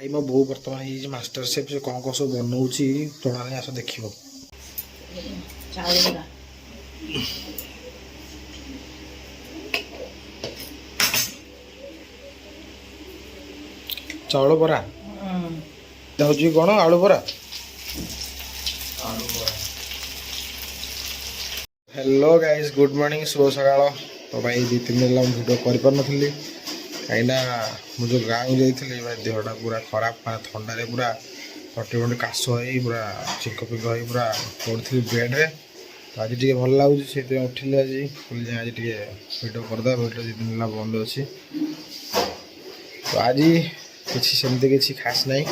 भाई मो बो बर्तमान ये मास्टर शेफ से कौन कौन सब बनाऊँगी जना नहीं आस देख चाउल बरा हूँ कौन आलू बरा हेलो गाइस गुड मॉर्निंग शुभ सकाल। तो भाई 2-3 दिन भिडियो कर पार नी कहीं मुझे गाँव को जाइए भाई देहटा पूरा खराब मैं थंडे पूरा तटे फटे काश हो पूरा चिक पिक हो पूरा पड़ी बेड्रे। तो आज टे भल लगुच से उठिले आज बोले आज टे भिडियो करदे भिडियो 2 दिन बंद अच्छी। तो आज किसी सेमती किसी खास ना। तो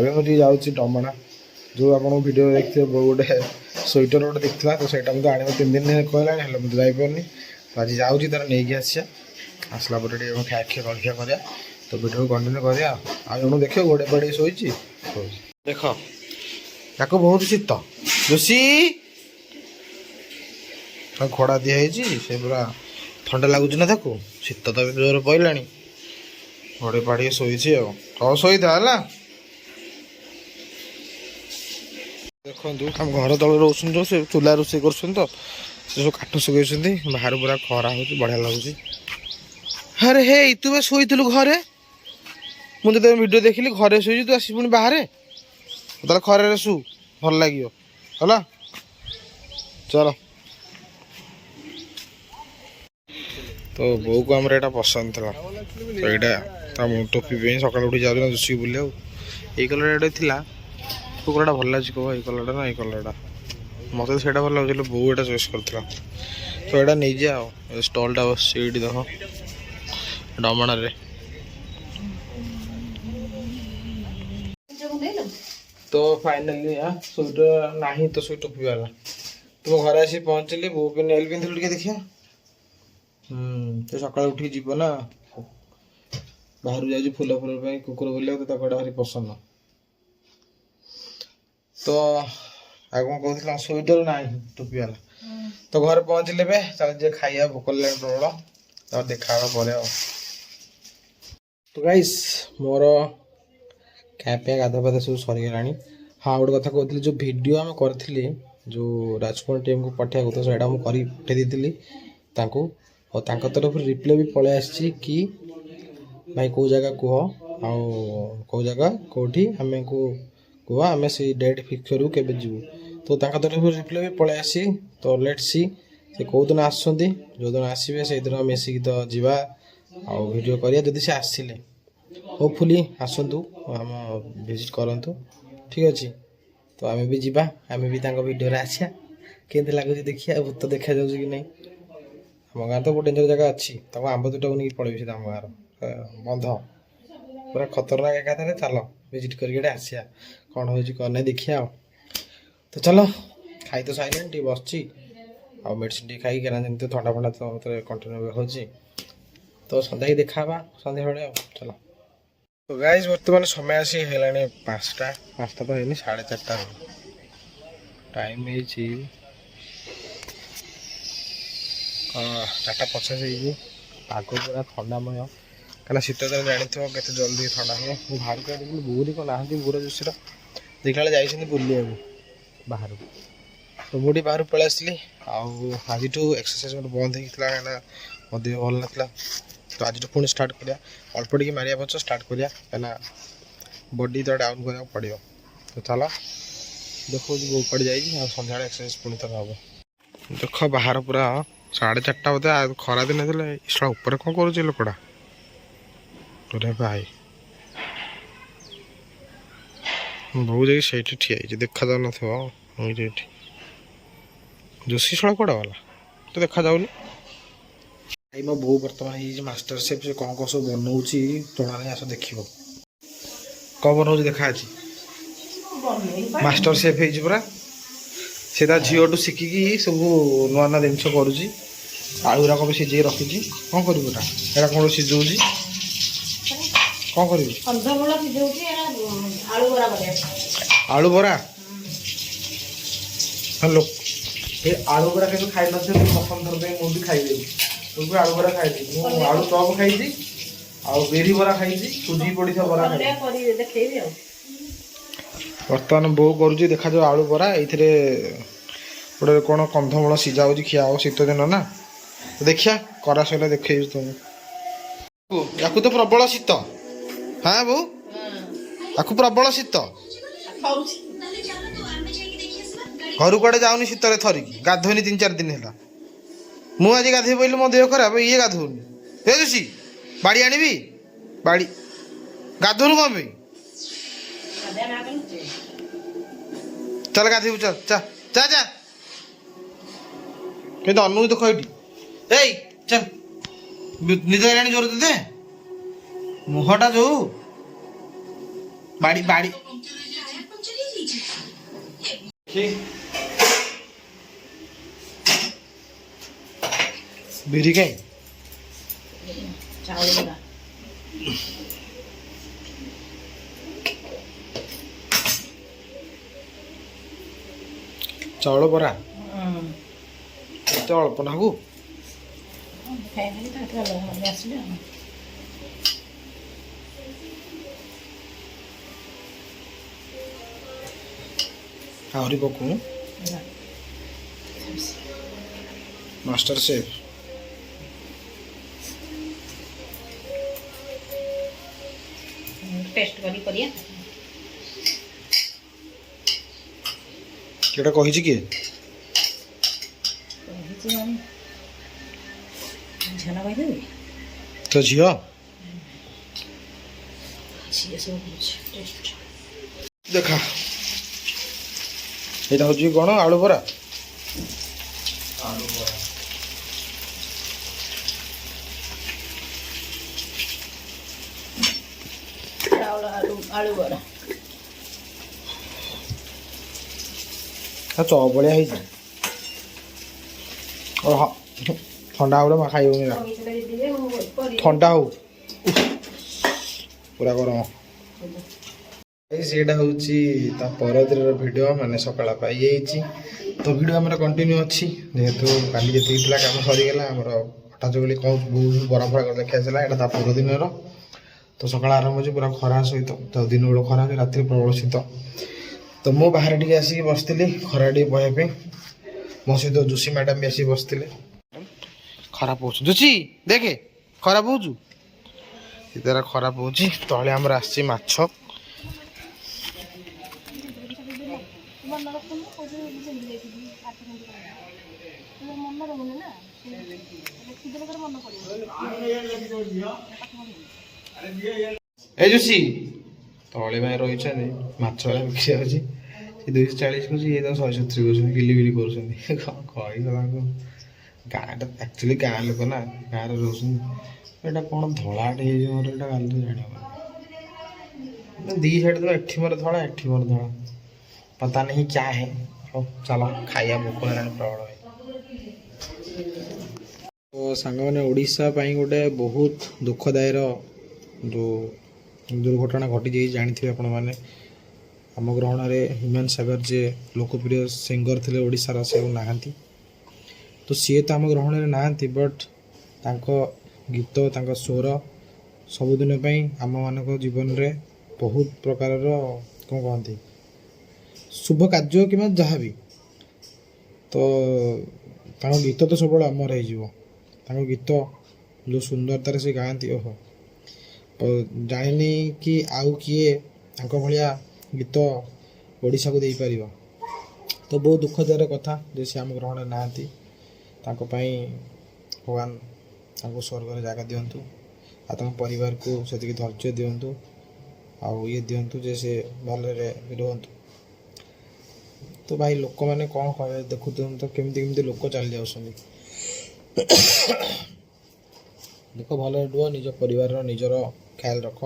ये मुझे जाऊँगी डमणा जो आप भिडियो देखते गोटे स्वेटर गोटे देखा तो सहीटा मतलब आने 3 दिन कहला मुझे जापरनी। तो आज जाऊँगी तार नहीं आसिया आसला खाया खिया जलखिया कर तो भिडियो कंटिन्यू कर जन देख गोड़े पड़े शोची देख या बहुत शीत जोशी घोड़ा दिखाई से पूरा ठंडा लगुच ना शीत तो जोर पड़ा घोड़े पड़े शोची शोई था देखो हम घर तले रोशन जो से चूल्हा रोषे कर सब काठ सुखी बाहर पूरा खरा हो बढ़िया लगुच। अरे हे तू बस शोई घरे मुझे तो वीडियो देखिली घरे शोई तू आसी पुणी बाहर ताले खरे शु भल लगे है चलो। तो बो को आम पसंद था तो यहाँ टोपी सकाल उठी जाऊँ जोशी बुले ये कलर एटा थी को कलरटा भल लगे कह ये कलरटा ना ये कलरटा मत तो सही भल लगे बो यहाँ चॉइस करता। तो यहाँ नहीं जा स्टलटा बस देख डमणा रे। तो फाइनाली स्वेटर नहीं तो स्वेटर टोपी वाला तुम घर आसी पहुँचली बो पे नेल पिंधलु टे देखिया तो सकाल उठी जीव ना बाहर जाऊँ फूल फूल कुकुर बोलिया तो भारी पसंद। तो आ कौन कहते स्वेटर ना टोपी वाला तो घर पहुँचले चल खाइया भोक लगे प्रबल तो देखा पर। तो गाइस मोर खाया गाधा पाधा सब सरीगला। हाँ गोटे कथा कहती जो वीडियो आम करी जो राजकुमार टीम को पठाया तो सहीटा मुझे पठे दी और तरफ रिप्लाई भी पलि आसी कि भाई कौ जगह कह आउ जगह कौटी आम को कह आम से डेट फिक्स करूँ के जीवु। तो तरफ रिप्लाई भी पलि आसी। तो लेट्स सी से कौ दिन आसुँच जो दिन आसवे से दिन मिसिक तो जीवा आ वीडियो करिया जदि से आसिले होपफुली आसतु आम विजिट करतु ठीक अच्छे। तो आम भी जीवा आम भी वीडियो आसिया केमती लगुच देखिए भूत देखा जाऊँ कि नहीं। आम गाँव तो बहुत डेंजर जगह अच्छी आंब दुटा नहीं पड़े आम गाँव बंध पूरा खतरनाक एका चलो विजिट करके आसिया कौन हो कौन देखिया। तो चलो खाई तो सारे टे बस मेडिसिन टे खाई जमी थंडा फंडा तो मतलब कंटिन्यू हो तो सन्ध्या देखा सन्ध्या बेले चलो। तो गाइज बर्तमान समय आसी है 5टा तो है 4:30 टाइम है 4:50 पाग पूरा ठंडामय क्या शीत दिन जानी के जल्दी ठंडा हम बाहर को बुरी को ना बुरा जोशीर देखला जाइए बुलिया बाहर तो मुझे बाहर पलि आसली आज एक्सरसाइज मतलब बंद होता है मो देह भल ना। तो आज पुणी स्टार्ट करिया अल्प टे मारिया पच स्टार्ट करिया कहीं बॉडी तो डाउन करा पड़ो। तो चलो देखो बो पड़ जाए सन्ध्या एक्सरसाइज पुणी थर हम देख बाहर पूरा 4:30 बोधे खरा दिन थे ऊपर कौन कर लोकटा अरे भाई बहु जाए से ठिया देखा जाऊ ना जोशी शला कड़ा वाला तो देखा जाऊनी। भाई मो बो बर्तमान ये मास्टर शेफ से कौन कौन सब बनाऊँगी जना नहीं आस देख कौन बनाऊँ देखा मास्टर शेफ है पूरा से झीटू शिखिकी सब नुआ नुआ जिन करुच्ची आलू गुराक भी सीझे रखुची कौन करा यहाँ कौन सीझौची कौन कर आलू बरा हेलो ये आलू बरा के खाई न प्रथम थर मुझे खाई तुम आलू बरा खाई आलू चप खाई ଆଉ ବିରି ବରା ଖାଇଛି, ସୁଜି ପଡ଼ିଥିବା ବରା ଖାଇଛି। ଦେଖେଇବି ଆଉ। ବର୍ତ୍ତମାନ ବୋଉ କରୁଛି ଦେଖାଯାଉ ଆଳୁ ବରା। ଏଇଥିରେ ଗୋଟେ କ'ଣ କନ୍ଧମୂଳ ସିଝା ହେଉଛି, ଖିଆ ହେବ ଶୀତ ଦିନ ନା। ଦେଖିଆ କରା ସରିଲା ଦେଖେଇବି ତୁମକୁ। ୟାକୁ ତ ପ୍ରବଳ ଶୀତ। ହଁ ବୋଉ, ୟାକୁ ପ୍ରବଳ ଶୀତ। ଘରୁ କୁଆଡ଼େ ଯାଉନି ଶୀତରେ, ଥରିକି ଗାଧୋଇନି 3-4 ଦିନ ହେଲା। ମୁଁ ଆଜି ଗାଧୋଇ ପଡ଼ିଲି, ମୋ ଦେହ ଖରାପ, ଇଏ ଗାଧୋଉନି। ବୁଝୁଛି, ବାଡ଼ି ଆଣିବି, ବାଡ଼ି ଗାଧୋଉନୁ କ'ଣ ପାଇଁ? ଚାଲ ଗାଧୋଇବୁ, ଚାଲ ଚା ଚା ଚା। କିନ୍ତୁ ଅନୁ ଦେଖ ଏଇଠି, ଏଇ ଚାଲ। ନିଦ ହେଲାଣି ଜୋର ତତେ, ମୁହଁଟା ଯୋଉ ବାଡ଼ି ବାଡ଼ି ବିରି କାଇଁ ଚାଉଳ ଚାଉଳ ବରା ଏତେ ଅଳ୍ପ ନାକୁ ଆହୁରି ପକଉ ମାଷ୍ଟର ସେଫ୍। ଟେଷ୍ଟ କରି କରିବା। କେଟା କହିଛି କିଏ? ଝିଅ କହିଦେବି ତୋ ଝିଅ? ଦେଖା ଏଇଟା ହଉଛି କ'ଣ ଆଳୁ ବରା। ଆଳୁ ବରା ଆଳୁ ବରା ଚପଳିଆ ହେଇଛି। ଥଣ୍ଡା ହଉ ଖାଇବନି, ଥଣ୍ଡା ହଉ ପୁରା ଗରମ। ସେଇଟା ହେଉଛି ତା ପରଦିନର ଭିଡ଼ିଓ, ମାନେ ସକାଳ ପାଇଯାଇଛି। ତ ଭିଡ଼ିଓ ଆମର କଣ୍ଟିନ୍ୟୁ ଅଛି, ଯେହେତୁ କାଲି ଯେତିକି ଥିଲା କାମ ସରିଗଲା। ଆମର ହଠାତ୍ ବୋଲି କ'ଣ ବହୁତ ବରା ଫରା କରି ଦେଖି ଆସିଲା। ଏଇଟା ତା ପରଦିନର। ତ ସକାଳ ଆରମ୍ଭ ହେଉଛି ପୁରା ଖରା ସହିତ, ତ ଦିନ ବେଳ ଖରା ହେଉଛି, ରାତିରେ ପ୍ରବଳ ଶୀତ। ତ ମୁଁ ବାହାରେ ଟିକେ ଆସିକି ବସିଥିଲି ଖରା ଟିକେ ବହିବା ପାଇଁ। ମୋ ସହିତ ଜୋଶୀ ମ୍ୟାଡ଼ାମ୍ ବି ଆସିକି ବସିଥିଲେ। ଖରାପ ହେଉଛି ଜୋଶୀ, ଦେଖେ ଖରାପ ହେଉଛୁ, ସେ ତାର ଖରାପ ହେଉଛି। ତଳେ ଆମର ଆସିଛି ମାଛ। ଏ ଜୋଶୀ ତଳେ ଭାଇ ରହିଛନ୍ତି, ମାଛ ବିକ୍ରି ହେଉଛି। ସେ 240 କହୁଛି, ଇଏ ତ 170 କରୁଛନ୍ତି, କିଲିବିଲି କରୁଛନ୍ତି। କ'ଣ କହିବ ତାଙ୍କୁ? ଗାଁଟା ଆକ୍ଚୁଆଲି ଗାଁ ଲୋକ ନା, ଗାଁରେ ରହୁଛନ୍ତି। ଏଇଟା କ'ଣ ଧଳାଟେ ହେଇଯିବ ମୋର, ଏଇଟା ଗାଲି ଜାଣିହେବନି। ଦି ସାଇଡ୍ ତ ଏଠି ମୋର ଧଳା, ଏଠି ମୋର ଧଳା, ପତା ନାହିଁ କ୍ୟା ହେ। ହଉ ଚାଲ ଖାଇବା, ଭୋକ ହେଲାଣି ପ୍ରବଳ। ତ ସାଙ୍ଗମାନେ, ଓଡ଼ିଶା ପାଇଁ ଗୋଟେ ବହୁତ ଦୁଃଖଦାୟୀର ଯେଉଁ ଦୁର୍ଘଟଣା ଘଟିଯାଇଛି ଜାଣିଥିବେ ଆପଣମାନେ। ଆମ ଗ୍ରହଣରେ ହ୍ୟୁମାନ ସାଗର ଯିଏ ଲୋକପ୍ରିୟ ସିଙ୍ଗର ଥିଲେ ଓଡ଼ିଶାର, ସେ ଆଉ ନାହାନ୍ତି। ତ ସିଏ ତ ଆମ ଗ୍ରହଣରେ ନାହାନ୍ତି, ବଟ୍ ତାଙ୍କ ଗୀତ, ତାଙ୍କ ସ୍ୱର ସବୁଦିନ ପାଇଁ ଆମମାନଙ୍କ ଜୀବନରେ ବହୁତ ପ୍ରକାରର କ'ଣ କହନ୍ତି ଶୁଭ କାର୍ଯ୍ୟ କିମ୍ବା ଯାହା ବି, ତ ତାଙ୍କ ଗୀତ ତ ସବୁବେଳେ ଅମର ହେଇଯିବ। ତାଙ୍କ ଗୀତ ଯେଉଁ ସୁନ୍ଦରତାରେ ସେ ଗାଆନ୍ତି, ଓହୋ, ଜାଣିନି କି ଆଉ କିଏ ତାଙ୍କ ଭଳିଆ ଗୀତ ଓଡ଼ିଶାକୁ ଦେଇପାରିବ। ତ ବହୁତ ଦୁଃଖଦାୟକ କଥା ଯେ ସେ ଆମ ଗ୍ରହଣରେ ନାହାନ୍ତି। ତାଙ୍କ ପାଇଁ ଭଗବାନ ତାଙ୍କୁ ସ୍ୱର୍ଗରେ ଜାଗା ଦିଅନ୍ତୁ, ଆଉ ତାଙ୍କ ପରିବାରକୁ ସେତିକି ଧୈର୍ଯ୍ୟ ଦିଅନ୍ତୁ, ଆଉ ଇଏ ଦିଅନ୍ତୁ ଯେ ସେ ଭଲରେ ରୁହନ୍ତୁ। ତ ଭାଇ ଲୋକମାନେ କ'ଣ କହିବେ, ଦେଖୁଛନ୍ତି ତ କେମିତି କେମିତି ଲୋକ ଚାଲି ଯାଉଛନ୍ତି। ଦେଖ ଭଲରେ ରୁହ, ନିଜ ପରିବାରର ନିଜର ଖ୍ୟାଲ ରଖ।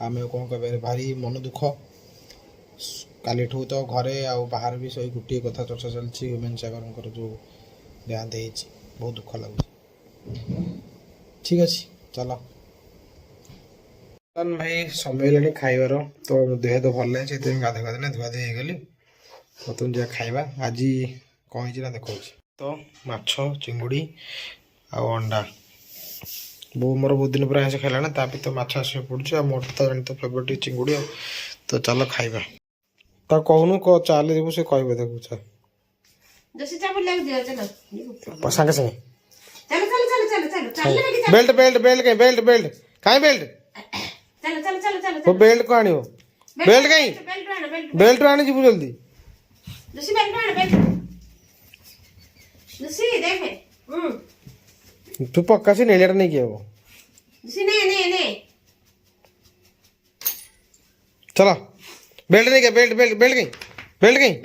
ଆମେ କ'ଣ କହିବା, ଭାରି ମନ ଦୁଃଖ। କାଲିଠୁ ତ ଘରେ ଆଉ ବାହାରେ ବି ସେଇ ଗୋଟିଏ କଥା ଚର୍ଚ୍ଚା ଚାଲିଛି, ହ୍ୟୁମାନ ସାଗରଙ୍କର ଯେଉଁ ଦେହାନ୍ତ ହେଇଛି। ବହୁତ ଦୁଃଖ ଲାଗୁଛି। ଠିକ୍ ଅଛି, ଚାଲ ଭାଇ, ସମୟ ହେଲାଣି ଖାଇବାର। ତ ଦେହ ତ ଭଲ ନାହିଁ, ସେଥିପାଇଁ ଗାଧୋଇ ଧୁଆଧୋଇ ହେଇଗଲି। ବର୍ତ୍ତମାନ ଯିବା ଖାଇବା। ଆଜି କ'ଣ ହେଇଛି ନା ଦେଖାଉଛି। ତ ମାଛ, ଚିଙ୍ଗୁଡ଼ି ଆଉ ଅଣ୍ଡା, ବୋଉ ମୋର ବହୁତ ଦିନ ପରେ ଆଇଁଷ ଖାଇଲାଣି ତା ବି ତ ମାଛ ଆସିବାକୁ ପଡୁଛି ଆଉ ମୋର ତ ଜାଣି ତ ଫେଭରେଟ୍ ଚିଙ୍ଗୁଡ଼ି ଆଉ ତ ଚାଲ ଖାଇବା ତାକୁ କହୁନୁ ଚାଲେ ଯିବୁ ସେ କହିବ ତାକୁ ଚାଲ ସାଙ୍ଗେ ସାଙ୍ଗେ ବେଲ୍ଟ ବେଲ୍ଟ ବେଲ୍ଟ କାଇଁ ବେଲ୍ଟ ବେଲ୍ଟ କାଇଁ ବେଲ୍ଟ ଓ ବେଲ୍ଟ କୁ ଆଣିବ ବେଲ୍ଟ କାଇଁ ବେଲ୍ଟ ଆଣି ଯିବୁ ଜଲ୍ଦି ତୁ ପକ୍କା ସେ ନେଳିଆଟା ନେଇକି ହବ चलो बेल्ट नहीं क्या बेल्ट बेल्ट बेल्ट कहीं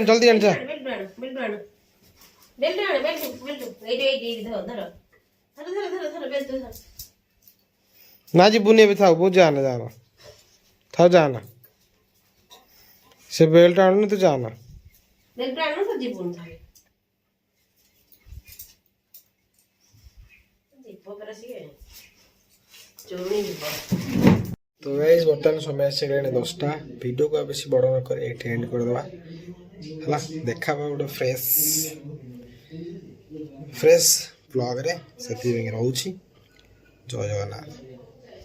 जल्दी आन जा ना जी बुने भी था वो जाना जाना था जाना से बेल्ट आने तो जाना तो गाइस बर्तमान समय आसगलानी 10टा वीडियो को बेसी बड़ न कर एंड करदे है देखा गोटे फ्रेश ब्लॉग रे से रोची जय जगन्नाथ।